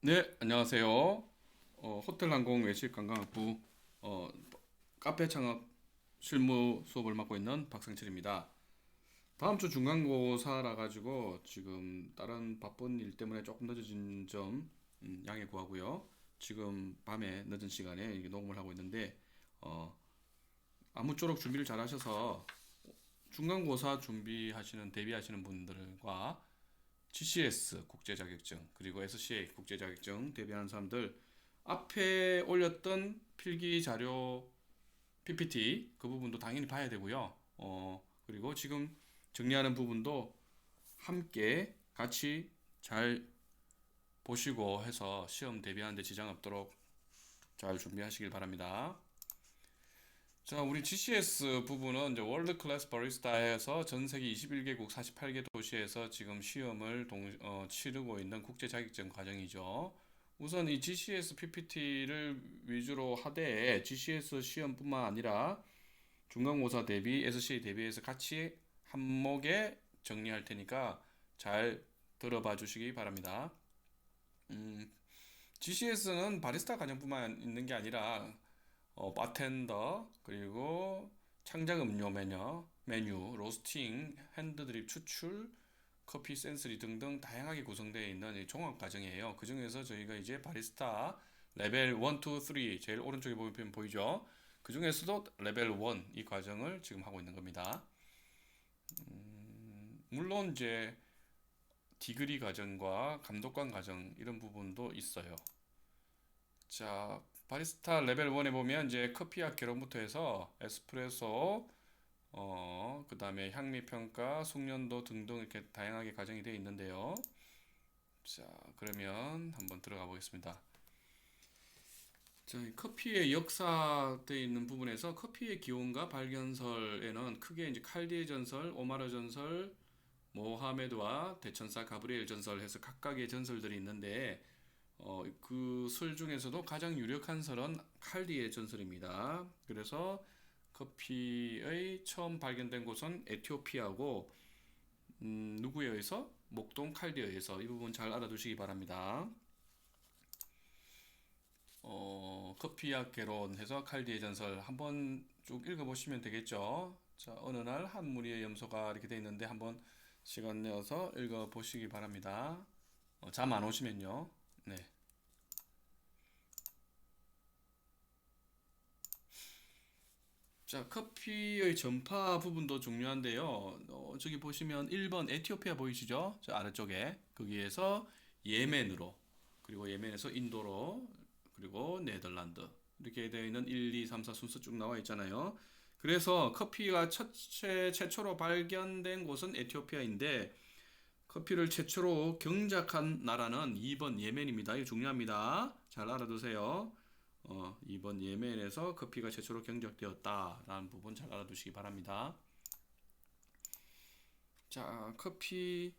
네, 안녕하세요. 호텔 항공 외식 관광학부 어, 카페 창업 실무 수업을 맡고 있는 박상철입니다. 다음 주 중간고사라 가지고 지금 다른 바쁜 일 때문에 조금 늦어진 점 양해 구하고요. 지금 밤에 늦은 시간에 이게 녹음을 하고 있는데 어, 아무쪼록 준비를 잘 하셔서 중간고사 준비하시는 대비하시는 분들과 GCS 국제 자격증 그리고 SCA 국제 자격증 대비하는 사람들 앞에 올렸던 필기 자료 PPT 그 부분도 당연히 봐야 되고요. 그리고 지금 정리하는 부분도 함께 같이 잘 보시고 해서 시험 대비하는데 지장 없도록 잘 준비하시길 바랍니다. 자, 우리 GCS 부분은 이제 월드 클래스 바리스타에서 전 세계 21개국 48개 도시에서 지금 시험을 치르고 있는 국제 자격증 과정이죠. 우선 이 GCS PPT를 위주로 하되 GCS 시험뿐만 아니라 중간고사 대비, SCA 대비해서 같이 한목에 정리할 테니까 잘 들어봐 주시기 바랍니다. GCS는 바리스타 과정뿐만 있는 게 아니라 바텐더, 그리고 창작 음료 메뉴, 로스팅, 핸드드립 추출, 커피 센서리 등등 다양하게 구성되어 있는 이 종합 과정이에요. 그 중에서 저희가 이제 바리스타 레벨 1, 2, 3 제일 오른쪽에 보면 보이죠? 그 중에서도 레벨 1 이 과정을 지금 하고 있는 겁니다. 물론 이제 디그리 과정과 감독관 과정 이런 부분도 있어요. 자, 바리스타 레벨 1에 보면 이제 커피와 계론부터 해서 에스프레소, 그다음에 향미 평가, 숙련도 등등 이렇게 다양하게 과정이 되어 있는데요. 자, 그러면 한번 들어가 보겠습니다. 자, 이 커피의 역사되어 있는 부분에서 커피의 기원과 발견설에는 크게 이제 칼디의 전설, 오마르 전설, 모하메드와 대천사 가브리엘 전설 해서 각각의 전설들이 있는데 그 설 중에서도 가장 유력한 설은 칼디의 전설입니다. 그래서 커피의 처음 발견된 곳은 에티오피아고 누구에 의해서? 목동 칼디에 의해서 이 부분 잘 알아두시기 바랍니다. 커피약 개론해서 칼디의 전설 한번 쭉 읽어보시면 되겠죠. 자, 어느 날 한 무리의 염소가 이렇게 돼 있는데 한번 시간 내어서 읽어보시기 바랍니다. 잠 안 오시면요. 네. 자, 커피의 전파 부분도 중요한데요. 저기 보시면 1번 에티오피아 보이시죠? 저 아래쪽에. 거기에서 예멘으로, 그리고 예멘에서 인도로, 그리고 네덜란드. 이렇게 되어 있는 1, 2, 3, 4 순서 쭉 나와 있잖아요. 그래서 커피가 최초로 발견된 곳은 에티오피아인데, 커피를 최초로 경작한 나라는 2번 예멘입니다. 이거 중요합니다. 잘 알아두세요. 2번 예멘에서 커피가 최초로 경작되었다라는 부분 잘 알아두시기 바랍니다. 자, 커피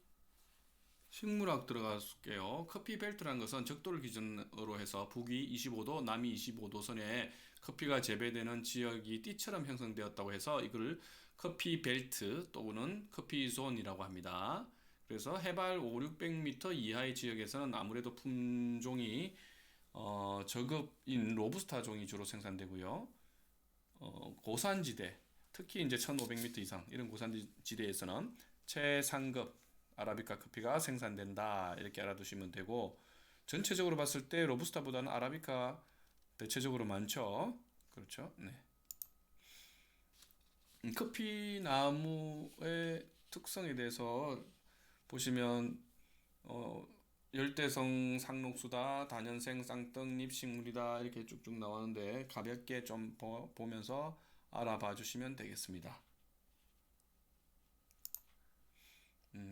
식물학 들어갈게요. 커피 벨트라는 것은 적도를 기준으로 해서 북위 25도, 남위 25도 선에 커피가 재배되는 지역이 띠처럼 형성되었다고 해서 이걸 커피 벨트 또는 커피 존이라고 합니다. 그래서 해발 5, 600m 이하의 지역에서는 아무래도 품종이 저급인 로부스타 종이 주로 생산되고요. 고산지대, 특히 이제 1500m 이상 이런 고산지대에서는 최상급 아라비카 커피가 생산된다 이렇게 알아두시면 되고 전체적으로 봤을 때 로부스타보다는 아라비카 대체적으로 많죠. 그렇죠? 네. 커피 나무의 특성에 대해서 보시면 어, 열대성 상록수다, 다년생 쌍떡잎 식물이다 이렇게 쭉쭉 나오는데 가볍게 좀 보면서 알아봐 주시면 되겠습니다.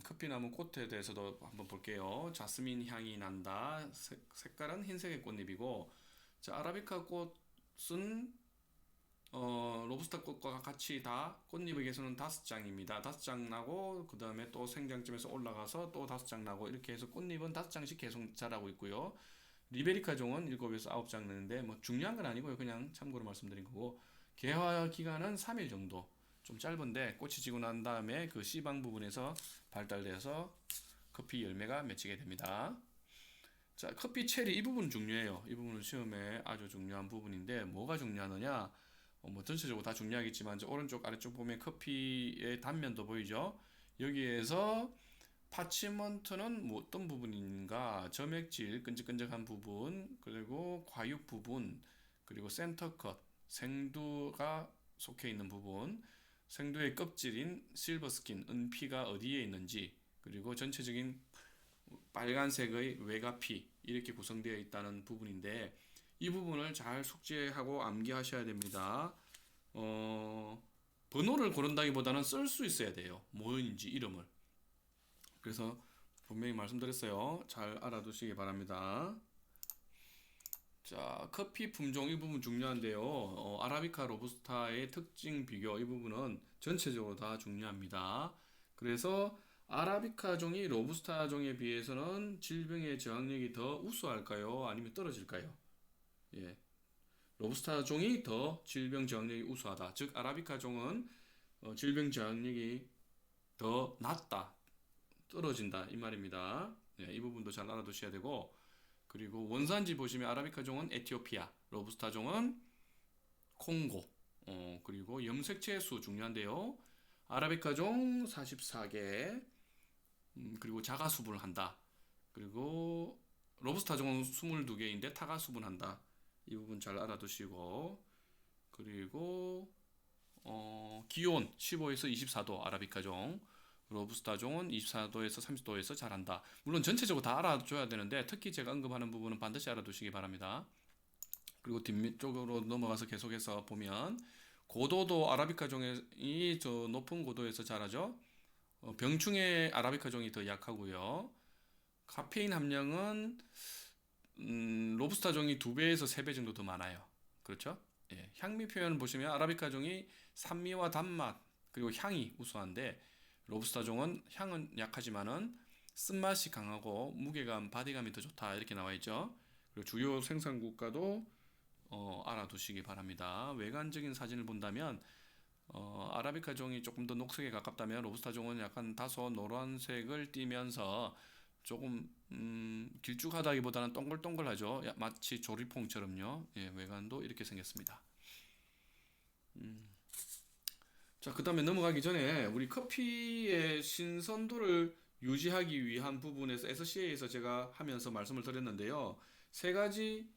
커피나무 꽃에 대해서도 한번 볼게요. 자스민 향이 난다. 색깔은 흰색의 꽃잎이고, 자, 아라비카 꽃은 로부스타 꽃과 같이 다 꽃잎의 개수는 5장입니다. 5장 나고 그 다음에 또 생장점에서 올라가서 또 5장 나고 이렇게 해서 꽃잎은 5장씩 계속 자라고 있고요. 리베리카 종은 7에서 9장 나는데 뭐 중요한 건 아니고요. 그냥 참고로 말씀드린 거고 개화 기간은 3일 정도. 좀 짧은데 꽃이 지고 난 다음에 그 씨방 부분에서 발달돼서 커피 열매가 맺히게 됩니다. 자, 커피 체리 이 부분 중요해요. 이 부분은 시험에 아주 중요한 부분인데 뭐가 중요하느냐? 뭐 전체적으로 다 중요하겠지만 저 오른쪽 아래쪽 보면 커피의 단면도 보이죠? 여기에서 파치먼트는 뭐 어떤 부분인가? 점액질, 끈적끈적한 부분, 그리고 과육 부분, 그리고 센터컷, 생두가 속해 있는 부분, 생두의 껍질인 실버스킨, 은피가 어디에 있는지, 그리고 전체적인 빨간색의 외가피 이렇게 구성되어 있다는 부분인데 이 부분을 잘 숙지하고 암기하셔야 됩니다. 번호를 고른다기보다는 쓸 수 있어야 돼요. 뭐인지 이름을. 그래서 분명히 말씀드렸어요. 잘 알아두시기 바랍니다. 자, 커피 품종 이 부분 중요한데요. 아라비카 로부스타의 특징 비교 이 부분은 전체적으로 다 중요합니다. 그래서 아라비카 종이 로부스타 종에 비해서는 질병의 저항력이 더 우수할까요? 아니면 떨어질까요? 예. 로부스타 종이 더 질병 저항력이 우수하다. 즉 아라비카 종은 질병 저항력이 더 낮다. 떨어진다 이 말입니다. 예, 이 부분도 잘 알아두셔야 되고 그리고 원산지 보시면 아라비카 종은 에티오피아, 로부스타 종은 콩고, 그리고 염색체 수 중요한데요. 아라비카 종 44개, 그리고 자가 수분한다. 그리고 로부스타 종은 22개인데 타가 수분한다. 이 부분 잘 알아두시고 그리고 기온 15에서 24도 아라비카 종, 로부스타 종은 24도에서 30도에서 자란다. 물론 전체적으로 다 알아줘야 되는데 특히 제가 언급하는 부분은 반드시 알아두시기 바랍니다. 그리고 뒷쪽으로 넘어가서 계속해서 보면 고도도 아라비카 종이 저 높은 고도에서 자라죠. 병충해 아라비카 종이 더 약하고요. 카페인 함량은 로부스타 종이 2배에서 3배 정도 더 많아요. 그렇죠? 예, 향미 표현 보시면 아라비카 종이 산미와 단맛 그리고 향이 우수한데 로부스타 종은 향은 약하지만은 쓴맛이 강하고 무게감, 바디감이 더 좋다 이렇게 나와 있죠. 그리고 주요 생산 국가도 알아두시기 바랍니다. 외관적인 사진을 본다면 아라비카 종이 조금 더 녹색에 가깝다면 로부스타 종은 약간 다소 노란색을 띠면서 조금 길쭉하다기보다는 동글동글하죠. 마치 조리퐁처럼요. 예, 외관도 이렇게 생겼습니다. 자, 그 다음에 넘어가기 전에 우리 커피의 신선도를 유지하기 위한 부분에서 SCA에서 제가 하면서 말씀을 드렸는데요. 세 가지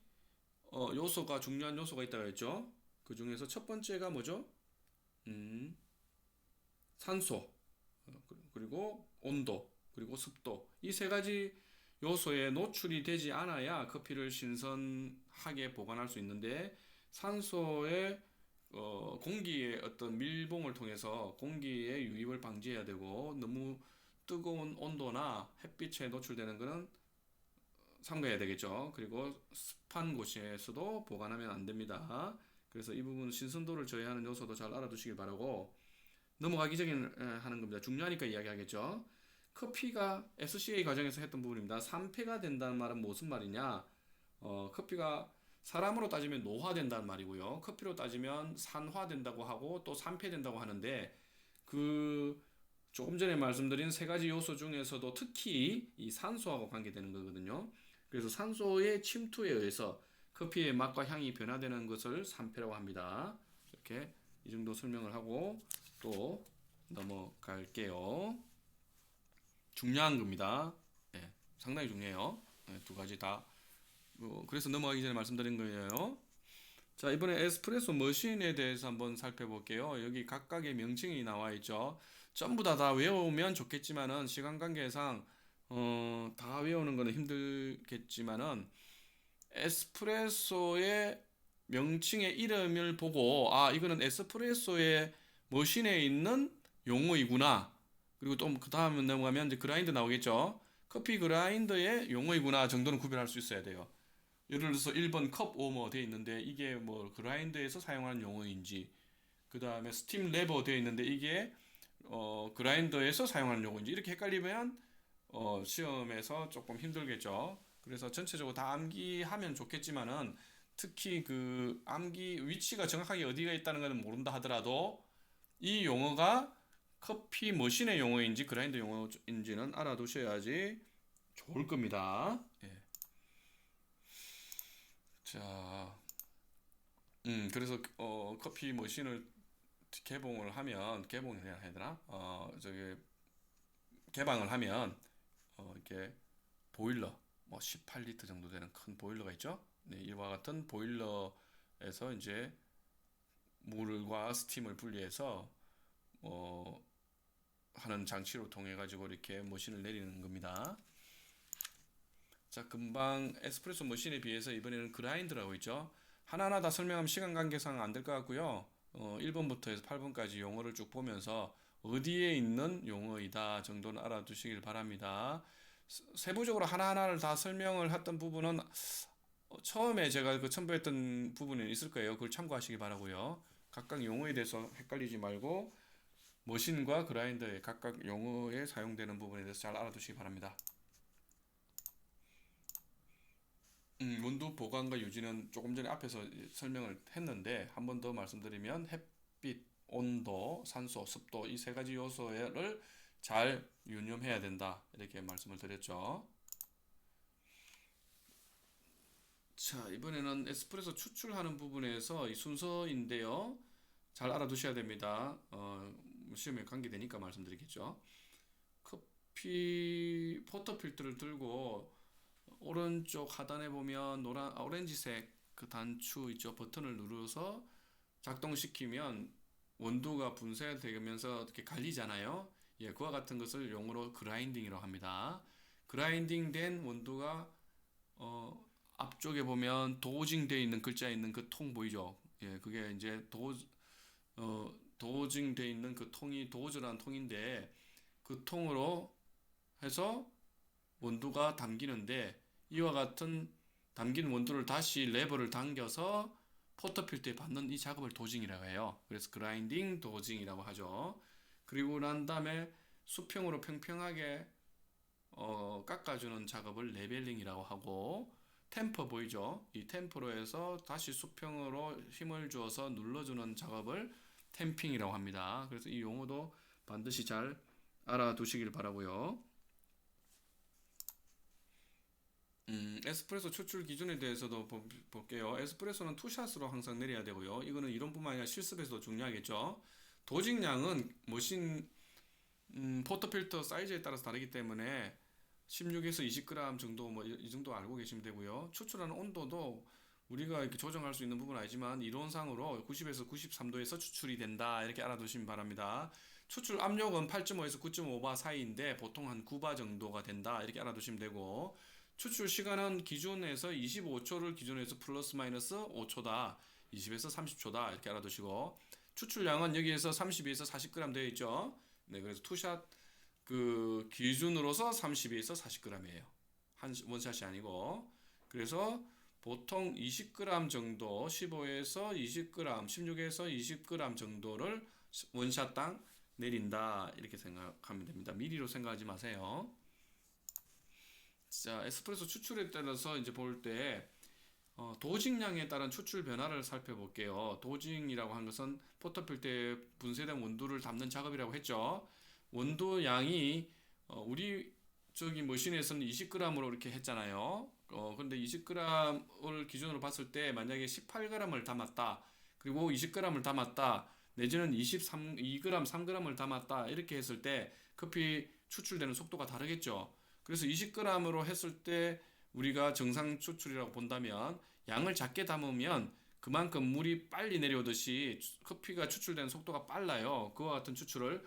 요소가 중요한 요소가 있다고 했죠. 그 중에서 첫 번째가 뭐죠? 음, 산소, 그리고 온도, 그리고 습도. 이 세 가지 요소에 노출이 되지 않아야 커피를 신선하게 보관할 수 있는데 산소의 공기의 어떤 밀봉을 통해서 공기의 유입을 방지해야 되고 너무 뜨거운 온도나 햇빛에 노출되는 것은 삼가해야 되겠죠. 그리고 습한 곳에서도 보관하면 안 됩니다. 그래서 이 부분 신선도를 저해하는 요소도 잘 알아두시길 바라고 넘어가기 전에 하는 겁니다. 중요하니까 이야기하겠죠. 커피가 SCA 과정에서 했던 부분입니다. 산패가 된다는 말은 무슨 말이냐? 커피가 사람으로 따지면 노화된다는 말이고요. 커피로 따지면 산화된다고 하고 또 산패된다고 하는데 그 조금 전에 말씀드린 세 가지 요소 중에서도 특히 이 산소하고 관계되는 거거든요. 그래서 산소의 침투에 의해서 커피의 맛과 향이 변화되는 것을 산패라고 합니다. 이렇게 이 정도 설명을 하고 또 넘어갈게요. 중요한 겁니다. 예, 상당히 중요해요. 예, 두 가지 다. 그래서 넘어가기 전에 말씀드린 거예요. 자, 이번에 에스프레소 머신에 대해서 한번 살펴볼게요. 여기 각각의 명칭이 나와 있죠. 전부 다 외우면 좋겠지만은 시간 관계상 다 외우는 거는 힘들겠지만은 에스프레소의 명칭의 이름을 보고 아, 이거는 에스프레소의 머신에 있는 용어이구나. 그리고 또 그 다음 넘어가면 이제 그라인더 나오겠죠. 커피 그라인더의 용어이구나 정도는 구별할 수 있어야 돼요. 예를 들어서 1번 컵 워머 되어 있는데 이게 뭐 그라인더에서 사용하는 용어인지 그 다음에 스팀 레버 되어 있는데 이게 그라인더에서 사용하는 용어인지 이렇게 헷갈리면 시험에서 조금 힘들겠죠. 그래서 전체적으로 다 암기하면 좋겠지만은 특히 그 암기 위치가 정확하게 어디가 있다는 것은 모른다 하더라도 이 용어가 커피 머신의 용어인지 그라인더 용어인지는 알아두셔야지 좋을 겁니다. 예. 자, 그래서 커피 머신을 개봉을 하면 개봉을 해야 되나? 저기 개방을 하면 이렇게 보일러 뭐 18리터 정도 되는 큰 보일러가 있죠. 네, 이와 같은 보일러에서 이제 물과 스팀을 분리해서 어, 하는 장치로 통해 가지고 이렇게 머신을 내리는 겁니다. 자, 금방 에스프레소 머신에 비해서 이번에는 그라인더라고 있죠. 하나하나 다 설명하면 시간 관계상 안 될 것 같고요. 1번부터 해서 8번까지 용어를 쭉 보면서 어디에 있는 용어이다 정도는 알아두시길 바랍니다. 세부적으로 하나하나를 다 설명을 했던 부분은 처음에 제가 그 첨부했던 부분이 있을 거예요. 그걸 참고하시기 바라고요. 각각 용어에 대해서 헷갈리지 말고 머신과 그라인더의 각각 용어에 사용되는 부분에 대해서 잘 알아두시기 바랍니다. 온도 보관과 유지는 조금 전에 앞에서 설명을 했는데 한 번 더 말씀드리면 햇빛, 온도, 산소, 습도 이 세 가지 요소를 잘 유념해야 된다 이렇게 말씀을 드렸죠. 자, 이번에는 에스프레소 추출하는 부분에서 이 순서인데요. 잘 알아두셔야 됩니다. 시험에 관계되니까 말씀드리겠죠. 커피 포터필터를 들고 오른쪽 하단에 보면 오렌지색 그 단추 있죠. 버튼을 누르서 작동시키면 원두가 분쇄되면서 이렇게 갈리잖아요. 예, 그와 같은 것을 용어로 그라인딩이라고 합니다. 그라인딩된 원두가 앞쪽에 보면 도징되어 있는 글자 있는 그 통 보이죠? 예, 그게 이제 도징되어 있는 그 통이 도저란 통인데 그 통으로 해서 원두가 담기는데 이와 같은 담긴 원두를 다시 레버를 당겨서 포터필터에 받는 이 작업을 도징이라고 해요. 그래서 그라인딩 도징이라고 하죠. 그리고 난 다음에 수평으로 평평하게 깎아주는 작업을 레벨링이라고 하고 템퍼 보이죠? 이 템퍼로 해서 다시 수평으로 힘을 주어서 눌러주는 작업을 템핑이라고 합니다. 그래서 이 용어도 반드시 잘 알아두시길 바라고요. 에스프레소 추출 기준에 대해서도 볼게요. 에스프레소는 투샷으로 항상 내려야 되고요. 이거는 이론뿐만 아니라 실습에서도 중요하겠죠. 도직량은 머신 포터필터 사이즈에 따라서 다르기 때문에 16에서 20g 정도 뭐 이 정도 알고 계시면 되고요. 추출하는 온도도 우리가 이렇게 조정할 수 있는 부분은 아니지만 이론상으로 90에서 93도에서 추출이 된다 이렇게 알아두시면 바랍니다. 추출 압력은 8.5에서 9.5바 사이인데 보통 한 9바 정도가 된다 이렇게 알아두시면 되고 추출 시간은 기준에서 25초를 기준으로 해서 플러스 마이너스 5초다 20에서 30초다 이렇게 알아두시고 추출량은 여기에서 32에서 40g 되어 있죠. 네, 그래서 투샷 그 기준으로서 32에서 40g이에요. 한 원샷이 아니고. 그래서 보통 20g 정도, 15에서 20g, 16에서 20g 정도를 원샷당 내린다. 이렇게 생각하면 됩니다. 미리로 생각하지 마세요. 자, 에스프레소 추출에 따라서 이제 볼 때 도징량에 따른 추출 변화를 살펴볼게요. 도징이라고 한 것은 포터필터에 분쇄된 원두를 담는 작업이라고 했죠. 원두 양이 우리 저기 머신에서는 20g으로 이렇게 했잖아요. 근데 20g을 기준으로 봤을 때 만약에 18g을 담았다. 그리고 20g을 담았다. 내지는 2g, 3g을 담았다. 이렇게 했을 때 커피 추출되는 속도가 다르겠죠. 그래서 20g으로 했을 때 우리가 정상 추출이라고 본다면 양을 작게 담으면 그만큼 물이 빨리 내려오듯이 커피가 추출되는 속도가 빨라요. 그와 같은 추출을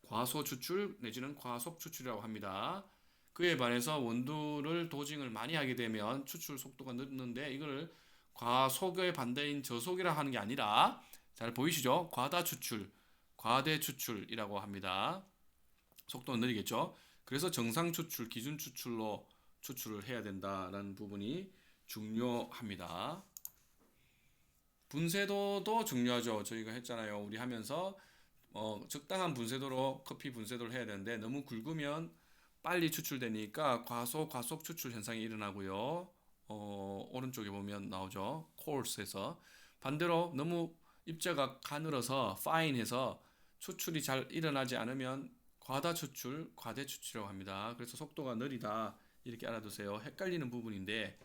과소 추출 내지는 과속 추출이라고 합니다. 그에 반해서 원두를 도징을 많이 하게 되면 추출 속도가 늦는데 이걸 과속의 반대인 저속이라 하는 게 아니라 잘 보이시죠? 과다 추출, 과대 추출이라고 합니다. 속도는 느리겠죠? 그래서 정상 추출, 기준 추출로 추출을 해야 된다라는 부분이 중요합니다. 분쇄도도 중요하죠. 저희가 했잖아요. 우리 하면서 적당한 분쇄도로 커피 분쇄도를 해야 되는데 너무 굵으면 빨리 추출되니까 과속 추출 현상이 일어나고요. 오른쪽에 보면 나오죠. coarse에서 반대로 너무 입자가 가늘어서 fine해서 추출이 잘 일어나지 않으면 과다 추출, 과대 추출이라고 합니다. 그래서 속도가 느리다 이렇게 알아두세요. 헷갈리는 부분인데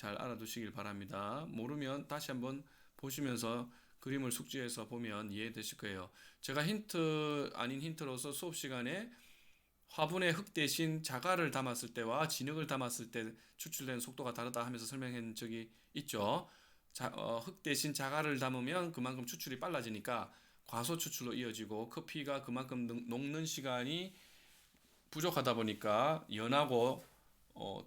잘 알아두시길 바랍니다. 모르면 다시 한번 보시면서 그림을 숙지해서 보면 이해되실 거예요. 제가 힌트 아닌 힌트로서 수업 시간에 화분에 흙 대신 자갈을 담았을 때와 진흙을 담았을 때 추출되는 속도가 다르다 하면서 설명한 적이 있죠. 흙 대신 자갈을 담으면 그만큼 추출이 빨라지니까 과소 추출로 이어지고 커피가 그만큼 녹는 시간이 부족하다 보니까 연하고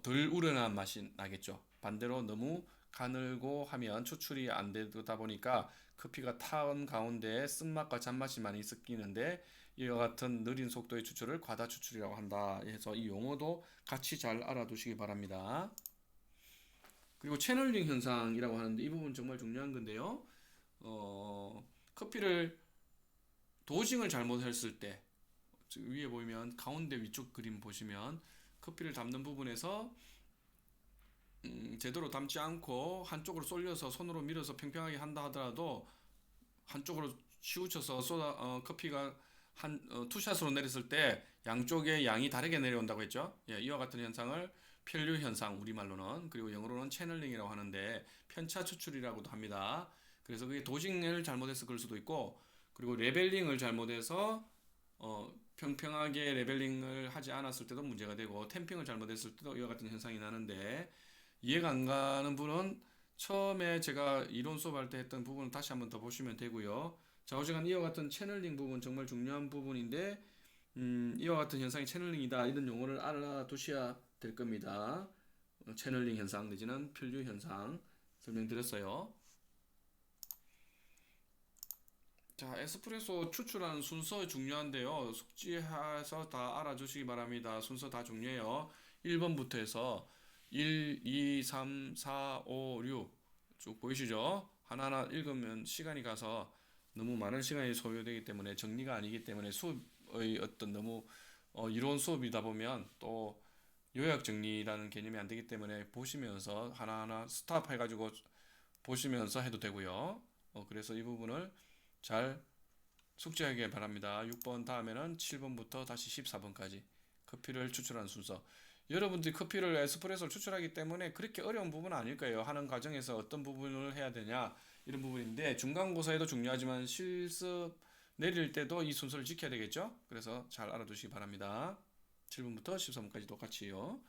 덜 우러난 맛이 나겠죠. 반대로 너무 가늘고 하면 추출이 안 되다 보니까 커피가 타온 가운데 쓴맛과 잔맛이 많이 섞이는데 이와 같은 느린 속도의 추출을 과다 추출이라고 한다. 해서 이 용어도 같이 잘 알아두시기 바랍니다. 그리고 채널링 현상이라고 하는데 이 부분 정말 중요한 건데요. 커피를 도징을 잘못했을 때 위에 보이면 가운데 위쪽 그림 보시면 커피를 담는 부분에서 제대로 담지 않고 한쪽으로 쏠려서 손으로 밀어서 평평하게 한다 하더라도 한쪽으로 치우쳐서 커피가 투샷으로 내렸을 때 양쪽의 양이 다르게 내려온다고 했죠. 예, 이와 같은 현상을 편류 현상 우리말로는, 그리고 영어로는 채널링이라고 하는데 편차 추출이라고도 합니다. 그래서 그게 도징을 잘못해서 그럴 수도 있고, 그리고 레벨링을 잘못해서 평평하게 레벨링을 하지 않았을 때도 문제가 되고, 탬핑을 잘못했을 때도 이와 같은 현상이 나는데, 이해가 안 가는 분은 처음에 제가 이론 수업할 때 했던 부분을 다시 한번 더 보시면 되고요. 좌우지간 이와 같은 채널링 부분 정말 중요한 부분인데, 이와 같은 현상이 채널링이다 이런 용어를 알아두셔야 될 겁니다. 채널링 현상 내지는 편류 현상 설명드렸어요. 자, 에스프레소 추출하는 순서 중요한데요. 숙지해서 다 알아주시기 바랍니다. 순서 다 중요해요. 1번부터 해서 1, 2, 3, 4, 5, 6 쭉 보이시죠? 하나하나 읽으면 시간이 가서 너무 많은 시간이 소요되기 때문에 정리가 아니기 때문에 수업의 어떤 너무 이론 수업이다 보면 또 요약 정리라는 개념이 안 되기 때문에 보시면서 하나하나 스탑 해가지고 보시면서 해도 되고요. 그래서 이 부분을 잘 숙지하길 바랍니다. 6번 다음에는 7번부터 다시 14번까지 커피를 추출하는 순서. 여러분들이 커피를 에스프레소를 추출하기 때문에 그렇게 어려운 부분은 아닐 거예요. 하는 과정에서 어떤 부분을 해야 되냐 이런 부분인데, 중간고사에도 중요하지만 실습 내릴 때도 이 순서를 지켜야 되겠죠. 그래서 잘 알아두시기 바랍니다. 7번부터 13번까지 똑같이요.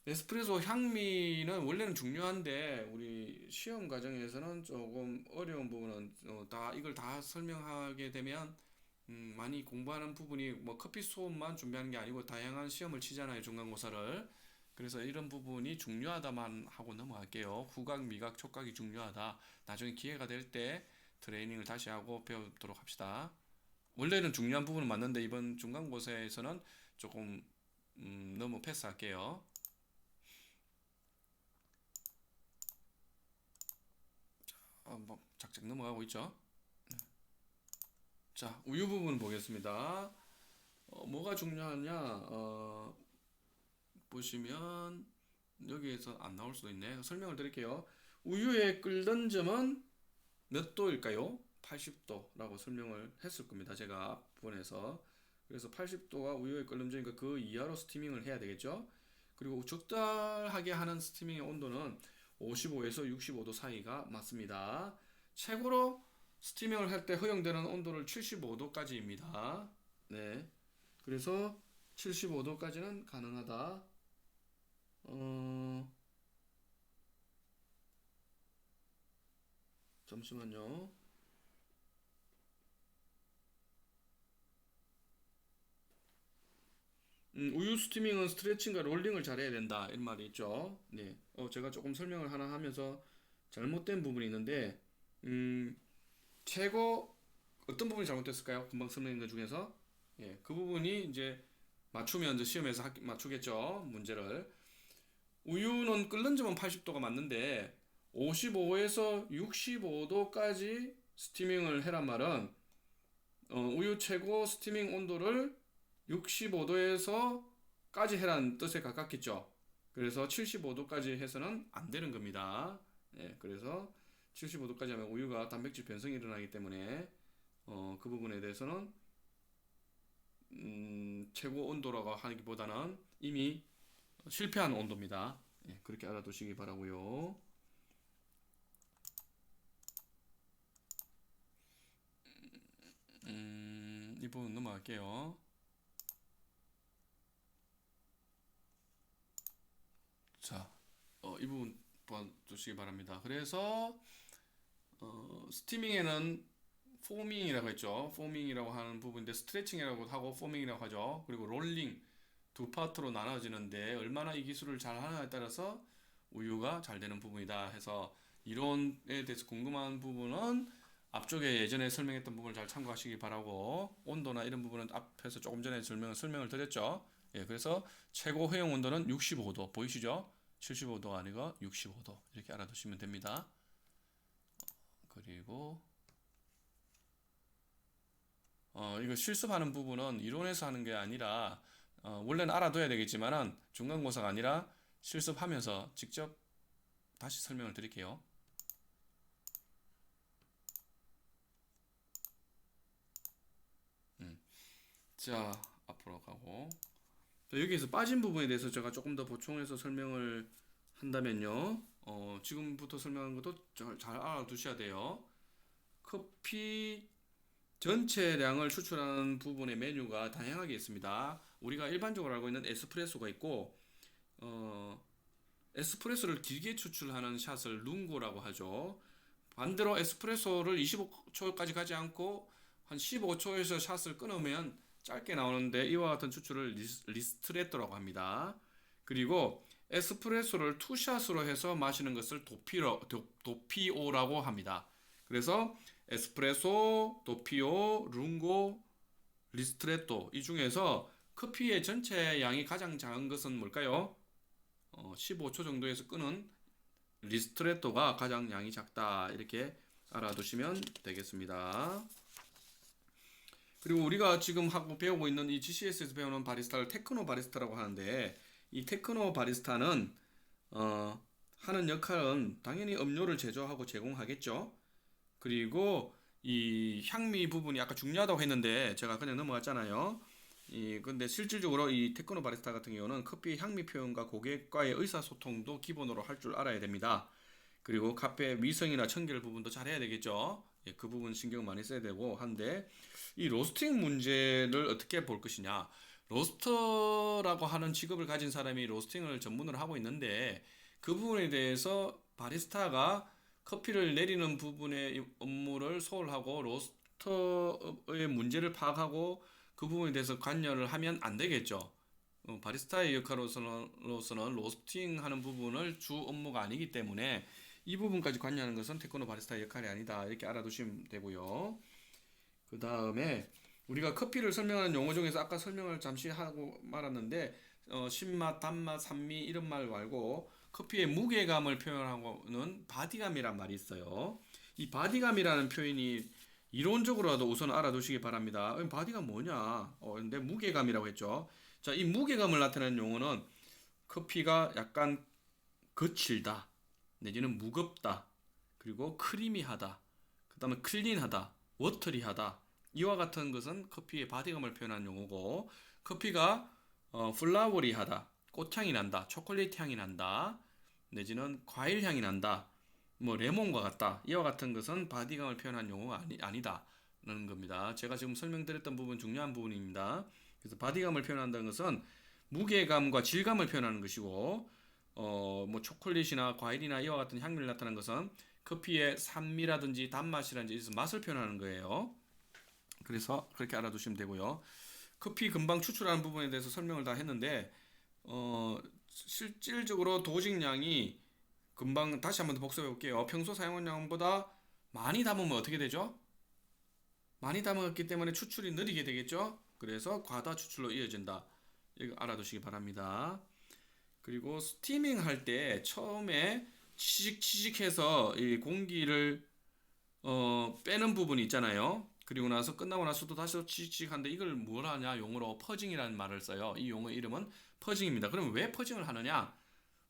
에스프레소 향미는 원래는 중요한데 우리 시험 과정에서는 조금 어려운 부분은 이걸 다 설명하게 되면 많이 공부하는 부분이 뭐 커피 수업만 준비하는 게 아니고 다양한 시험을 치잖아요, 중간고사를. 그래서 이런 부분이 중요하다만 하고 넘어갈게요. 후각, 미각, 촉각이 중요하다. 나중에 기회가 될 때 트레이닝을 다시 하고 배우도록 합시다. 원래는 중요한 부분은 맞는데 이번 중간고사에서는 조금 너무 패스할게요. 뭐 작작 넘어가고 있죠. 자, 우유 부분 보겠습니다. 뭐가 중요하냐? 보시면 여기에서 안 나올 수도 있네. 설명을 드릴게요. 우유의 끓는 점은 몇 도일까요? 80도라고 설명을 했을 겁니다. 제가 앞부분에서. 그래서 80도가 우유의 끓는 점이니까 그 이하로 스티밍을 해야 되겠죠. 그리고 적당하게 하는 스티밍의 온도는 55에서 65도 사이가 맞습니다. 최고로 스티밍을 할 때 허용되는 온도를 75도까지입니다. 네. 그래서 75도까지는 가능하다. 잠시만요. 우유 스티밍은 스트레칭과 롤링을 잘해야 된다 이런 말이 있죠. 네. 제가 조금 설명을 하나 하면서 잘못된 부분이 있는데, 최고 어떤 부분이 잘못됐을까요? 금방 설명한 것 중에서 그 부분이 이제 맞추면 이제 시험에서 맞추겠죠, 문제를. 우유는 끓는 점은 80도가 맞는데 55에서 65도까지 스티밍을 해란 말은 우유 최고 스티밍 온도를 65도에서까지 해라는 뜻에 가깝겠죠. 그래서 75도까지 해서는 안 되는 겁니다. 그래서 75도까지 하면 우유가 단백질 변성이 일어나기 때문에 그 부분에 대해서는 최고 온도라고 하기보다는 이미 실패한 온도입니다. 예, 그렇게 알아두시기 바라고요. 이 부분 넘어갈게요. 자, 이 부분 봐주시기 바랍니다. 그래서 스티밍에는 포밍이라고 했죠. 포밍이라고 하는 부분인데 스트레칭이라고 하고 포밍이라고 하죠. 그리고 롤링 두 파트로 나눠지는데 얼마나 이 기술을 잘 하느냐에 따라서 우유가 잘 되는 부분이다 해서 이론에 대해서 궁금한 부분은 앞쪽에 예전에 설명했던 부분을 잘 참고하시기 바라고 온도나 이런 부분은 앞에서 조금 전에 설명을 드렸죠. 예, 그래서 최고 허용 온도는 65도 보이시죠? 75도가 아니고 65도 이렇게 알아두시면 됩니다. 그리고 이거 실습하는 부분은 이론에서 하는 게 아니라 원래는 알아둬야 되겠지만은 중간고사가 아니라 실습하면서 직접 다시 설명을 드릴게요. 자, 앞으로 가고 여기에서 빠진 부분에 대해서 제가 조금 더 보충해서 설명을 한다면요. 지금부터 설명한 것도 잘 알아두셔야 돼요. 커피 전체량을 추출하는 부분의 메뉴가 다양하게 있습니다. 우리가 일반적으로 알고 있는 에스프레소가 있고 에스프레소를 길게 추출하는 샷을 룽고라고 하죠. 반대로 에스프레소를 25초까지 가지 않고 한 15초에서 샷을 끊으면 짧게 나오는데 이와 같은 추출을 리스트레토라고 합니다. 그리고 에스프레소를 투샷으로 해서 마시는 것을 도피오라고 합니다. 그래서 에스프레소, 도피오, 룽고, 리스트레토 이 중에서 커피의 전체 양이 가장 작은 것은 뭘까요? 15초 정도에서 끄는 리스트레토가 가장 양이 작다 이렇게 알아두시면 되겠습니다. 그리고 우리가 지금 하고 배우고 있는 이 GCS에서 배우는 바리스타를 테크노 바리스타라고 하는데 이 테크노 바리스타는 하는 역할은 당연히 음료를 제조하고 제공하겠죠. 그리고 이 향미 부분이 아까 중요하다고 했는데 제가 그냥 넘어갔잖아요. 근데 실질적으로 이 테크노 바리스타 같은 경우는 커피 향미 표현과 고객과의 의사소통도 기본으로 할 줄 알아야 됩니다. 그리고 카페 위생이나 청결 부분도 잘 해야 되겠죠. 예, 그 부분 신경 많이 써야 되고 한데 이 로스팅 문제를 어떻게 볼 것이냐. 로스터라고 하는 직업을 가진 사람이 로스팅을 전문으로 하고 있는데 그 부분에 대해서 바리스타가 커피를 내리는 부분의 업무를 소홀하고 로스터의 문제를 파악하고 그 부분에 대해서 관여를 하면 안 되겠죠. 바리스타의 역할로서는 로스팅하는 부분을 주 업무가 아니기 때문에 이 부분까지 관여하는 것은 테크노 바리스타의 역할이 아니다. 이렇게 알아두시면 되고요. 그 다음에 우리가 커피를 설명하는 용어 중에서 아까 설명을 잠시 하고 말았는데 신맛, 단맛, 산미 이런 말 말고 커피의 무게감을 표현하고는 바디감이란 말이 있어요. 이 바디감이라는 표현이 이론적으로라도 우선 알아두시기 바랍니다. 바디감 뭐냐? 근데 무게감이라고 했죠. 자, 이 무게감을 나타내는 용어는 커피가 약간 거칠다, 내지는 무겁다, 그리고 크리미하다, 그 다음에 클린하다, 워터리하다. 이와 같은 것은 커피의 바디감을 표현하는 용어고 커피가 플라워리하다, 꽃향이 난다, 초콜릿 향이 난다, 내지는 과일 향이 난다, 뭐 레몬과 같다. 이와 같은 것은 바디감을 표현한 용어가 아니다라는 겁니다. 제가 지금 설명드렸던 부분 중요한 부분입니다. 그래서 바디감을 표현한다는 것은 무게감과 질감을 표현하는 것이고 뭐 초콜릿이나 과일이나 이와 같은 향미를 나타내는 것은 커피의 산미라든지 단맛이라든지 맛을 표현하는 거예요. 그래서 그렇게 알아두시면 되고요. 커피 금방 추출하는 부분에 대해서 설명을 다 했는데 실질적으로 도식량이 금방 다시 한번 더 복습해 볼게요. 평소 사용한 양보다 많이 담으면 어떻게 되죠? 많이 담았기 때문에 추출이 느리게 되겠죠? 그래서 과다 추출로 이어진다. 이거 알아두시기 바랍니다. 그리고 스티밍 할 때 처음에 치직치직해서 이 공기를 빼는 부분이 있잖아요. 그리고 나서 끝나고 나서도 다시 치직치직한데 이걸 뭘 하냐 용어로 퍼징이라는 말을 써요. 이 용어 이름은 퍼징입니다. 그러면 왜 퍼징을 하느냐?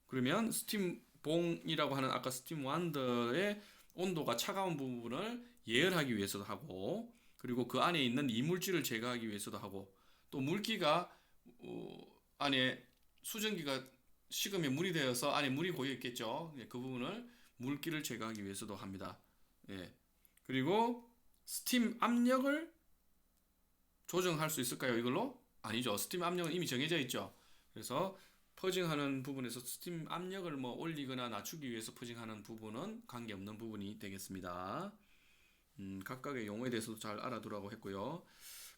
그러면 스팀 봉이라고 하는 아까 스팀 완더의 온도가 차가운 부분을 예열하기 위해서도 하고 그리고 그 안에 있는 이물질을 제거하기 위해서도 하고 또 물기가 안에 수증기가 식으면 물이 되어서 안에 물이 고여 있겠죠. 예, 그 부분을 물기를 제거하기 위해서도 합니다. 예. 그리고 스팀 압력을 조정할 수 있을까요? 이걸로? 아니죠. 스팀 압력은 이미 정해져 있죠. 그래서 퍼징하는 부분에서 스팀 압력을 뭐 올리거나 낮추기 위해서 퍼징하는 부분은 관계없는 부분이 되겠습니다. 각각의 용어에 대해서도 잘 알아두라고 했고요.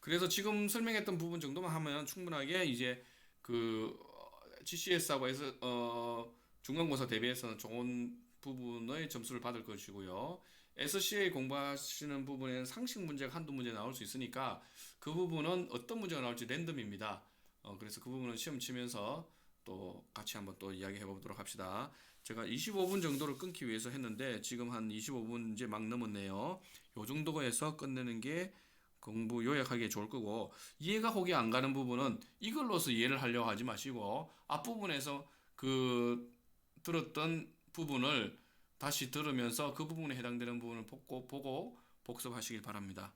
그래서 지금 설명했던 부분 정도만 하면 충분하게 이제 그 GCS하고 해서 중간고사 대비해서는 좋은 부분의 점수를 받을 것이고요. SCA 공부하시는 부분에는 상식 문제가 한두 문제 나올 수 있으니까 그 부분은 어떤 문제가 나올지 랜덤입니다. 그래서 그 부분은 시험 치면서 또 같이 한번 또 이야기해 보도록 합시다. 제가 25분 정도를 끊기 위해서 했는데 지금 한 25분 이제 막 넘었네요. 요 정도에서 끝내는 게 공부 요약하기에 좋을 거고, 이해가 혹이 안 가는 부분은 이걸로서 이해를 하려고 하지 마시고 앞부분에서 그 들었던 부분을 다시 들으면서 그 부분에 해당되는 부분을 보고 복습하시길 바랍니다.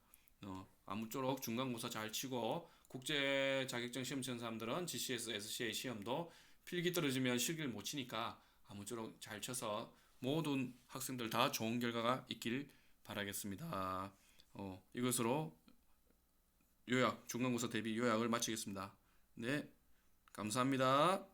아무쪼록 중간고사 잘 치고 국제 자격증 시험 치는 사람들은 GCS, SCA 시험도 필기 떨어지면 실기를 못 치니까 아무쪼록 잘 쳐서 모든 학생들 다 좋은 결과가 있길 바라겠습니다. 이것으로 요약, 중간고사 대비 요약을 마치겠습니다. 네, 감사합니다.